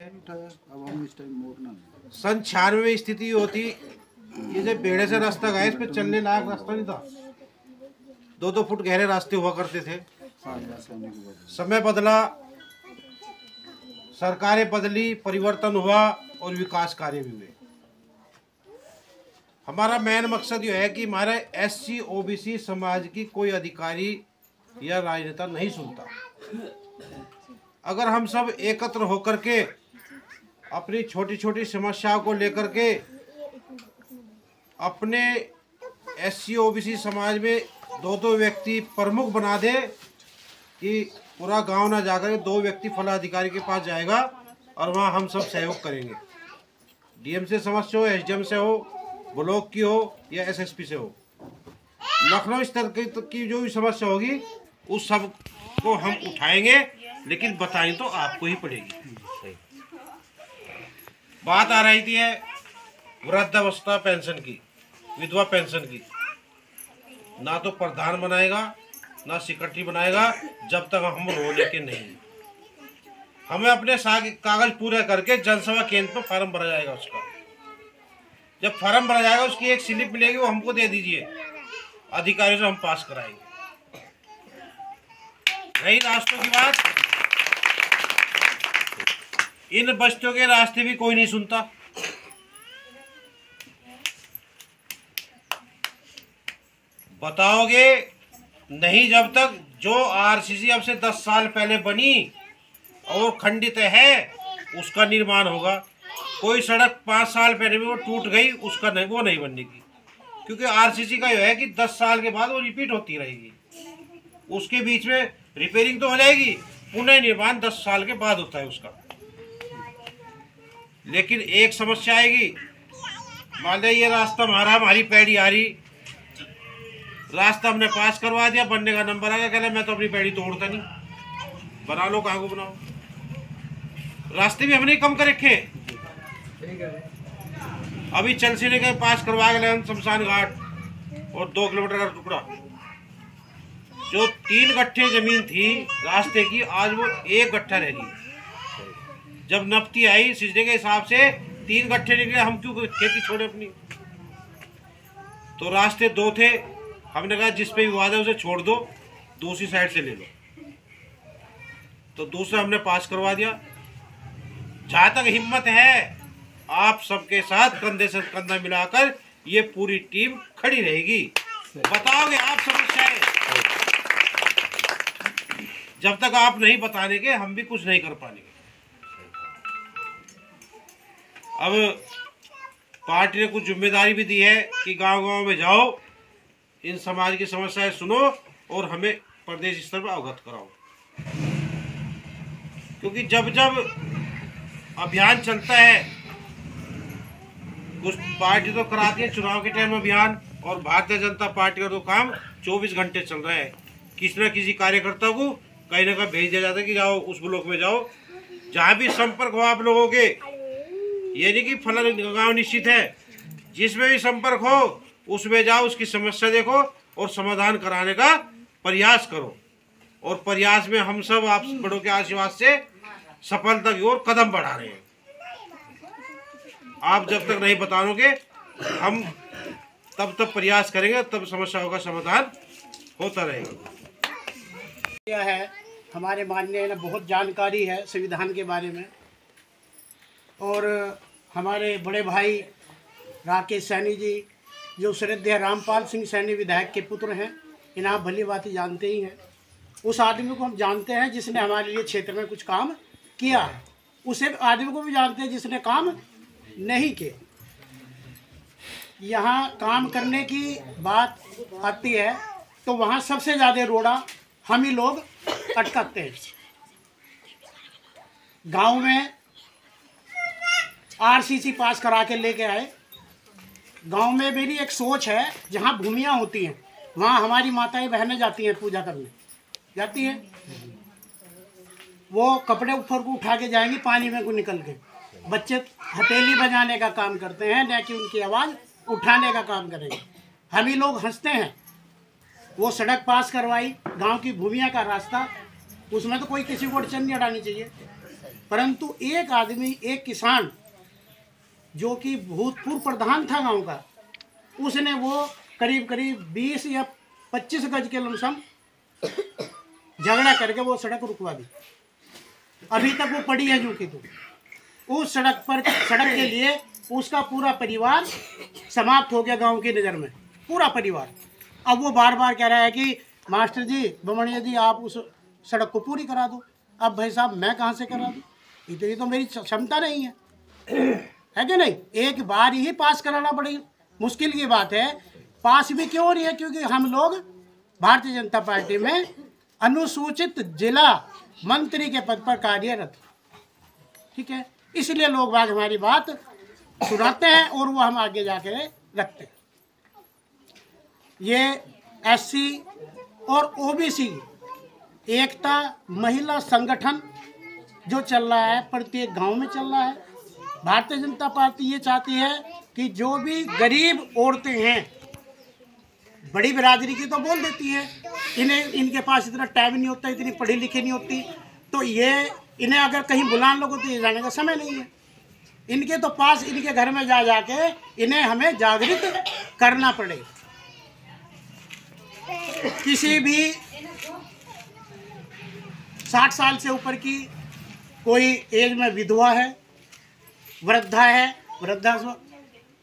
अब हम इस टाइम मोड़ना सन 96 में स्थिति होती, ये जो बेड़े से रास्ता गया, इस पे चलने लायक रास्ता नहीं था। 2-2 फुट गहरे रास्ते हुआ करते थे। समय बदला, सरकारें बदली, परिवर्तन हुआ और विकास कार्य भी हुए। हमारा मेन मकसद यह है कि हमारे SC OBC समाज की कोई अधिकारी या राजनेता नहीं सुनता। अगर हम सब एकत्र होकर के अपनी छोटी छोटी समस्याओं को लेकर के अपने SC OBC समाज में 2-2 व्यक्ति प्रमुख बना दे कि पूरा गांव ना जाकर 2 व्यक्ति फलाधिकारी के पास जाएगा और वहां हम सब सहयोग करेंगे। DM से समस्या हो, SDM से हो, ब्लॉक की हो या SSP से हो, लखनऊ स्तर की जो भी समस्या होगी उस सब को हम उठाएंगे, लेकिन बताएं तो आपको ही पड़ेगी। बात आ रही थी है वृद्धावस्था पेंशन की, विधवा पेंशन की। ना तो प्रधान बनाएगा ना सेक्रेटरी बनाएगा जब तक हम रो लेके नहीं। हमें अपने कागज पूरे करके जनसभा केंद्र पर फार्म भरा जाएगा। उसका जब फार्म भरा जाएगा उसकी एक स्लिप मिलेगी, वो हमको दे दीजिए, अधिकारियों से हम पास कराएंगे। रही रास्तों की बात, इन बस्तियों के रास्ते भी कोई नहीं सुनता। बताओगे नहीं जब तक जो RCC अब से 10 साल पहले बनी और खंडित है उसका निर्माण होगा। कोई सड़क 5 साल पहले भी वो टूट गई, उसका नहीं, वो नहीं बनने की, क्योंकि RCC का यह है कि 10 साल के बाद वो रिपीट होती रहेगी। उसके बीच में रिपेयरिंग तो हो जाएगी, पुनः निर्माण 10 साल के बाद होता है उसका। लेकिन एक समस्या आएगी, मान लीजिए ये रास्ता हमारी पैड़ी आ रही, रास्ता हमने पास करवा दिया, बनने का नंबर आ गया, कहले मैं तो अपनी पैड़ी तोड़ता नहीं, बना लो, कहाँ को बनाओ। रास्ते भी हमने कम कर रखे। अभी चलसी ने के पास करवा गए हम शमशान घाट और 2 किलोमीटर का टुकड़ा, जो 3 गट्ठे जमीन थी रास्ते की, आज वो 1 गट्ठा रह गई। जब नपती आई सिजदे के हिसाब से 3 गट्ठे निकले, हम क्यों खेती छोड़े अपनी। तो रास्ते 2 थे, हमने कहा जिस पे विवाद है उसे छोड़ दो, दूसरी साइड से ले लो। तो दूसरा हमने पास करवा दिया। जहां तक हिम्मत है आप सबके साथ कंधे से कंधा मिलाकर ये पूरी टीम खड़ी रहेगी। बताओगे आप समस्याएं, जब तक आप नहीं बताने के हम भी कुछ नहीं कर पाएंगे। अब पार्टी ने कुछ जिम्मेदारी भी दी है कि गांव-गांव में जाओ, इन समाज की समस्याएं सुनो और हमें प्रदेश स्तर पर अवगत कराओ। क्योंकि जब जब अभियान चलता है, कुछ पार्टी तो कराती है चुनाव के टाइम अभियान, और भारतीय जनता पार्टी का तो काम 24 घंटे चल रहा है। किसी न किसी कार्यकर्ता को कहीं ना कहीं भेज दिया जाता है कि जाओ उस ब्लॉक में जाओ, जहाँ भी संपर्क हो आप लोगों के। ये नहीं कि फला गाँव निश्चित है, जिसमें भी संपर्क हो उसमें जाओ, उसकी समस्या देखो और समाधान कराने का प्रयास करो। और प्रयास में हम सब आप बड़ों के आशीर्वाद से सफलता की ओर कदम बढ़ा रहे हैं। आप जब तक नहीं बताओगे हम तब तक प्रयास करेंगे, तब समस्याओं का समाधान होता रहेगा। क्या है, हमारे माननीय ने बहुत जानकारी है संविधान के बारे में, और हमारे बड़े भाई राकेश सैनी जी जो श्रद्धेय रामपाल सिंह सैनी विधायक के पुत्र हैं, इन्हें आप भली बात जानते ही हैं। उस आदमी को हम जानते हैं जिसने हमारे लिए क्षेत्र में कुछ काम किया है, उसे आदमी को भी जानते हैं जिसने काम नहीं किया। यहाँ काम करने की बात आती है तो वहाँ सबसे ज़्यादा रोड़ा हम ही लोग अटकाते हैं। गांव में RCC पास करा के लेके आए। गांव में मेरी एक सोच है, जहाँ भूमियाँ होती हैं वहाँ हमारी माताएं बहनें जाती हैं पूजा करने, जाती हैं, वो कपड़े ऊपर को उठा के जाएंगी पानी में को निकल के। बच्चे हथेली बजाने का काम करते हैं, न कि उनकी आवाज़ उठाने का काम करेंगे। हम ही लोग हंसते हैं। वो सड़क पास करवाई, गांव की भूमिया का रास्ता, उसमें तो कोई किसी को अड़चन नहीं अड़ानी चाहिए। परंतु एक आदमी, एक किसान जो कि भूतपूर्व प्रधान था गांव का, उसने वो करीब करीब 20 या 25 गज के लमसम झगड़ा करके वो सड़क रुकवा दी। अभी तक वो पड़ी है जो कि तो उस सड़क के लिए उसका पूरा परिवार समाप्त हो गया गांव की नज़र में, पूरा परिवार। अब वो बार बार कह रहा है कि मास्टर जी, बमणिया जी, आप उस सड़क को पूरी करा दो। अब भाई साहब, मैं कहाँ से करा दूँ? इतनी तो मेरी क्षमता नहीं है कि नहीं? एक बार ही पास कराना बड़ी मुश्किल की बात है। पास भी क्यों नहीं है? क्योंकि हम लोग भारतीय जनता पार्टी में अनुसूचित जिला मंत्री के पद पर कार्यरत, ठीक है। इसलिए लोग बाग हमारी बात सुनाते हैं और वो हम आगे जाके रखते हैं। ये एससी और ओबीसी एकता महिला संगठन जो चल रहा है, प्रत्येक गांव में चल रहा है। भारतीय जनता पार्टी ये चाहती है कि जो भी गरीब औरतें हैं, बड़ी बिरादरी की तो बोल देती है, इनके पास इतना टाइम नहीं होता, इतनी पढ़ी लिखी नहीं होती, तो ये इन्हें अगर कहीं बुलाने लोगों तो ये जाने का समय नहीं है। इनके तो पास, इनके घर में जा जाके इन्हें हमें जागृत करना पड़ेगा। किसी भी 60 साल से ऊपर की कोई एज में विधवा है, वृद्धा है, वृद्धाश्रम,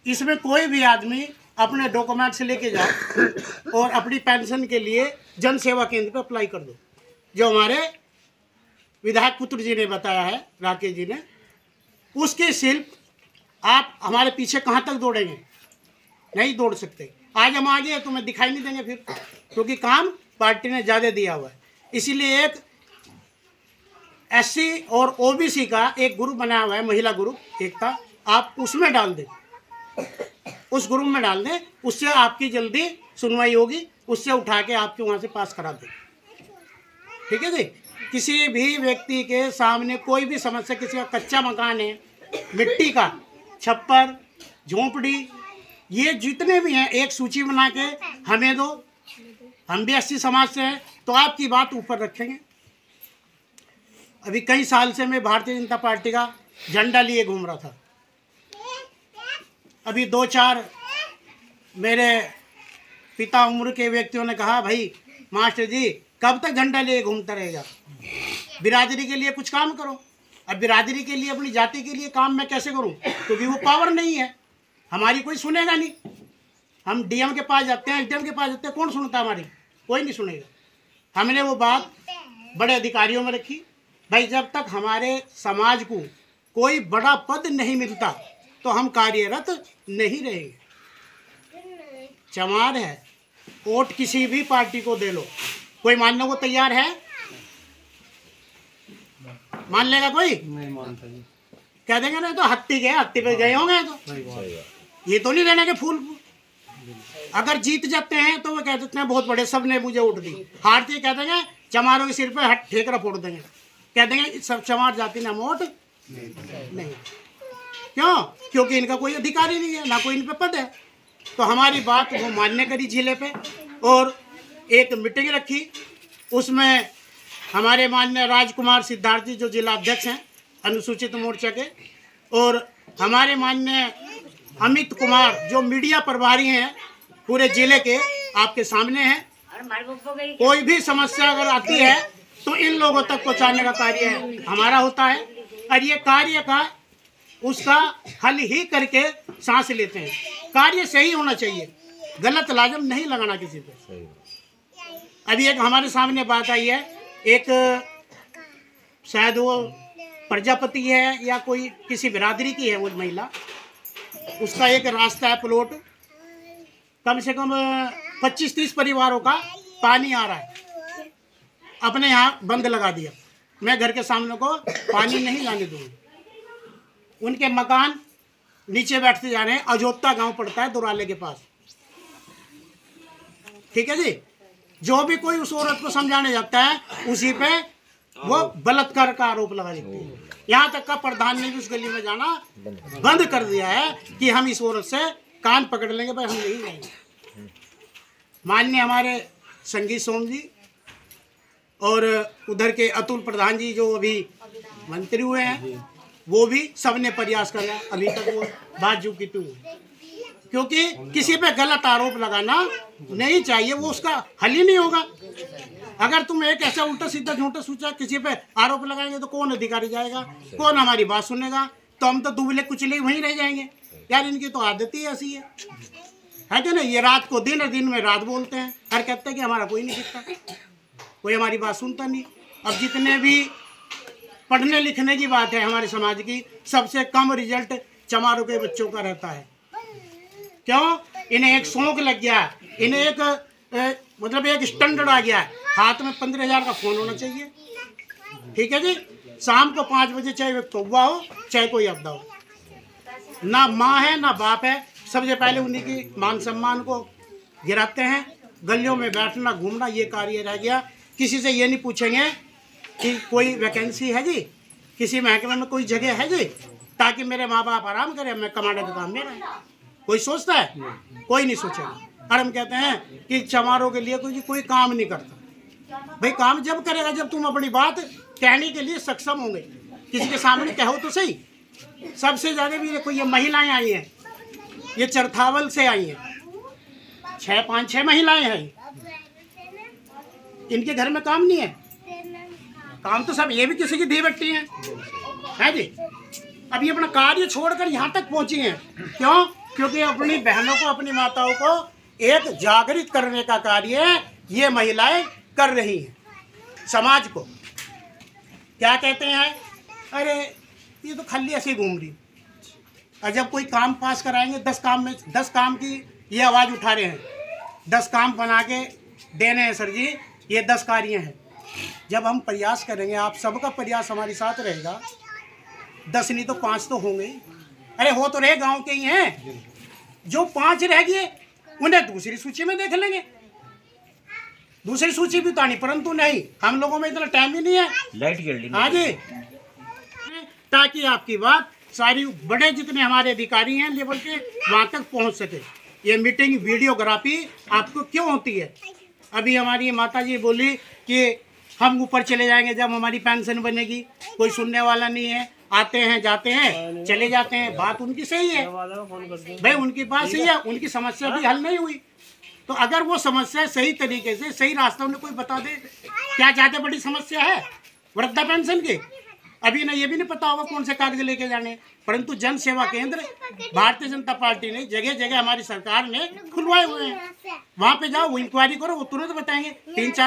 इसमें कोई भी आदमी अपने डॉक्यूमेंट्स लेके जाओ और अपनी पेंशन के लिए जन सेवा केंद्र पर अप्लाई कर दो। जो हमारे विधायक पुत्र जी ने बताया है, राकेश जी ने, उसके शिल्प आप हमारे पीछे कहाँ तक दौड़ेंगे? नहीं दौड़ सकते। आज हम आगे हैं, तुम्हें दिखाई नहीं देंगे फिर, क्योंकि काम पार्टी ने ज़्यादा दिया हुआ है। इसीलिए एक एससी और ओबीसी का एक ग्रुप बनाया हुआ है, महिला ग्रुप एकता, आप उसमें डाल दें, उस ग्रुप में डाल दें, उससे आपकी जल्दी सुनवाई होगी, उससे उठा के आपके वहाँ से पास करा दें, ठीक है जी। किसी भी व्यक्ति के सामने कोई भी समस्या, किसी का कच्चा मकान है, मिट्टी का छप्पर, झोंपड़ी, ये जितने भी हैं एक सूची बना के हमें दो। हम भी एससी समाज से हैं तो आपकी बात ऊपर रखेंगे। अभी कई साल से मैं भारतीय जनता पार्टी का झंडा लिए घूम रहा था। अभी 2-4 मेरे पिता उम्र के व्यक्तियों ने कहा, भाई मास्टर जी कब तक झंडा लिए घूमता रहेगा, बिरादरी के लिए कुछ काम करो। अब बिरादरी के लिए, अपनी जाति के लिए काम मैं कैसे करूं? क्योंकि वो पावर नहीं है, हमारी कोई सुनेगा नहीं। हम डीएम के पास जाते हैं, एसडीएम के पास जाते हैं, कौन सुनता हमारी? कोई नहीं सुनेगा। हमने वो बात बड़े अधिकारियों में रखी, भाई जब तक हमारे समाज को कोई बड़ा पद नहीं मिलता तो हम कार्यरत नहीं रहेंगे। चमार है, वोट किसी भी पार्टी को दे लो, कोई मानने को तैयार है? मान लेगा कोई? नहीं मानता जी। कह देंगे ना तो हत्ती पे गए होंगे, तो ये तो नहीं रहने के फूल। अगर जीत जाते हैं तो वो कह देते हैं बहुत बड़े, सब ने मुझे वोट दी। हारते कह देंगे चमारों के सिर पे ठेकरा फोड़ देंगे, कह देंगे सब चमार जाति ने वोट नहीं। क्यों? क्योंकि इनका कोई अधिकार ही नहीं है, ना कोई इन पे पद है। तो हमारी बात वो मान्य करी जिले पे, और एक मीटिंग रखी, उसमें हमारे माननीय राजकुमार सिद्धार्थ जी जो जिला अध्यक्ष हैं अनुसूचित मोर्चा के, और हमारे माननीय अमित कुमार जो मीडिया प्रभारी हैं पूरे जिले के, आपके सामने हैं। कोई भी समस्या अगर आती है तो इन लोगों तक पहुंचाने का कार्य हमारा होता है, और ये कार्य का उसका हल ही करके सांस लेते हैं। कार्य सही होना चाहिए, गलत लाजम नहीं लगाना किसी पे। अभी एक हमारे सामने बात आई है, एक शायद वो प्रजापति है या कोई किसी बिरादरी की है वो महिला, उसका एक रास्ता है प्लॉट, कम से कम 25-30 परिवारों का पानी आ रहा है, अपने यहाँ बंद लगा दिया। मैं घर के सामने को पानी नहीं जाने दूंगा। उनके मकान नीचे बैठते जा रहे हैं, अजोता गांव पड़ता है दुराले के पास, ठीक है जी। जो भी कोई उस औरत को समझाने जाता है उसी पे वो बलात्कार का आरोप लगा देती है। यहाँ तक का प्रधान ने भी उस गली में जाना बंद कर दिया है कि हम इस औरत से कान पकड़ लेंगे, भाई हम नहीं जाएंगे। माननीय हमारे संगीत सोम जी और उधर के अतुल प्रधान जी जो अभी मंत्री हुए हैं, वो भी सबने प्रयास करा, अभी तक वो बात जो की तू, क्योंकि किसी पे गलत आरोप लगाना नहीं चाहिए, वो उसका हल ही नहीं होगा। अगर तुम एक ऐसा उल्टा सीधा झूठा सूचा किसी पे आरोप लगाएंगे तो कौन अधिकारी जाएगा, कौन हमारी बात सुनेगा, तो हम तो दुबले कुचले वहीं रह जाएंगे। यार इनकी तो आदत ही ऐसी है कि नहीं, ये रात को दिन और दिन में रात बोलते हैं और कहते हैं कि हमारा कोई नहीं दिखता, कोई हमारी बात सुनता नहीं। अब जितने भी पढ़ने लिखने की बात है हमारे समाज की, सबसे कम रिजल्ट चमारों के बच्चों का रहता है। क्यों? इन्हें एक शौक लग गया, इन्हें एक मतलब एक स्टैंडर्ड आ गया है, हाथ में 15,000 का फोन होना चाहिए, ठीक है जी। शाम को 5 बजे चाहे वो तौबा हो चाहे कोई आपदा हो, ना माँ है ना बाप है, सबसे पहले उन्हीं की मान सम्मान को गिराते हैं। गलियों में बैठना घूमना ये कार्य रह गया। किसी से ये नहीं पूछेंगे कि कोई वैकेंसी है जी, किसी महकमे में कोई जगह है जी, ताकि मेरे माँ बाप आराम करें, मैं कमाने का काम मेरा है। कोई सोचता है? कोई नहीं सोचेगा। और हम कहते हैं कि चमारों के लिए कोई काम नहीं करता। भाई काम जब करेगा जब तुम अपनी बात कहने के लिए सक्षम होंगे, किसी के सामने कहो तो सही। सबसे ज़्यादा भी देखो ये महिलाएं आई हैं, ये चरथावल से आई हैं, 5-6 महिलाएं हैं, इनके घर में काम नहीं है, काम तो सब ये भी किसी की धी बट्टी है जी। अब ये अपना कार्य छोड़कर यहाँ तक पहुँची हैं, क्यों? क्योंकि अपनी बहनों को अपनी माताओं को एक जागृत करने का कार्य ये महिलाएं कर रही हैं। समाज को क्या कहते हैं, अरे ये तो खाली ऐसे ही घूम रही, और जब कोई काम पास कराएंगे 10 काम की ये आवाज़ उठा रहे हैं, 10 काम बना के देने हैं सर जी, ये 10 कार्य हैं। जब हम प्रयास करेंगे, आप सबका प्रयास हमारे साथ रहेगा, 10 नहीं तो 5 तो होंगे। अरे हो तो रहे गांव के ही हैं, जो 5 रह गए उन्हें दूसरी सूची में देख लेंगे, दूसरी सूची भी उतारनी, परंतु नहीं, हम लोगों में इतना टाइम ही नहीं है। लाइट जल्दी, हाँ जी, ताकि आपकी बात सारी बड़े जितने हमारे अधिकारी हैं लेवल के वहाँ तक पहुँच सके। ये मीटिंग वीडियोग्राफी आपको क्यों होती है? अभी हमारी माता जी बोली कि हम ऊपर चले जाएंगे जब हमारी पेंशन बनेगी, कोई सुनने वाला नहीं है, आते हैं जाते हैं चले जाते हैं। बात उनकी सही है भाई, उनकी बात सही है, उनकी समस्या भी हल नहीं हुई। तो अगर वो समस्या सही तरीके से सही रास्ता उन्हें कोई बता दे, क्या ज़्यादा बड़ी समस्या है वृद्धा पेंशन की? अभी ना ये भी नहीं पता होगा कौन से कागज लेके जाने, परंतु जन सेवा केंद्र भारतीय जनता पार्टी ने जगह जगह हमारी सरकार ने खुलवाए हुए हैं। वहाँ पे जाओ, वो इंक्वायरी करो, वो तुरंत बताएंगे। 3-4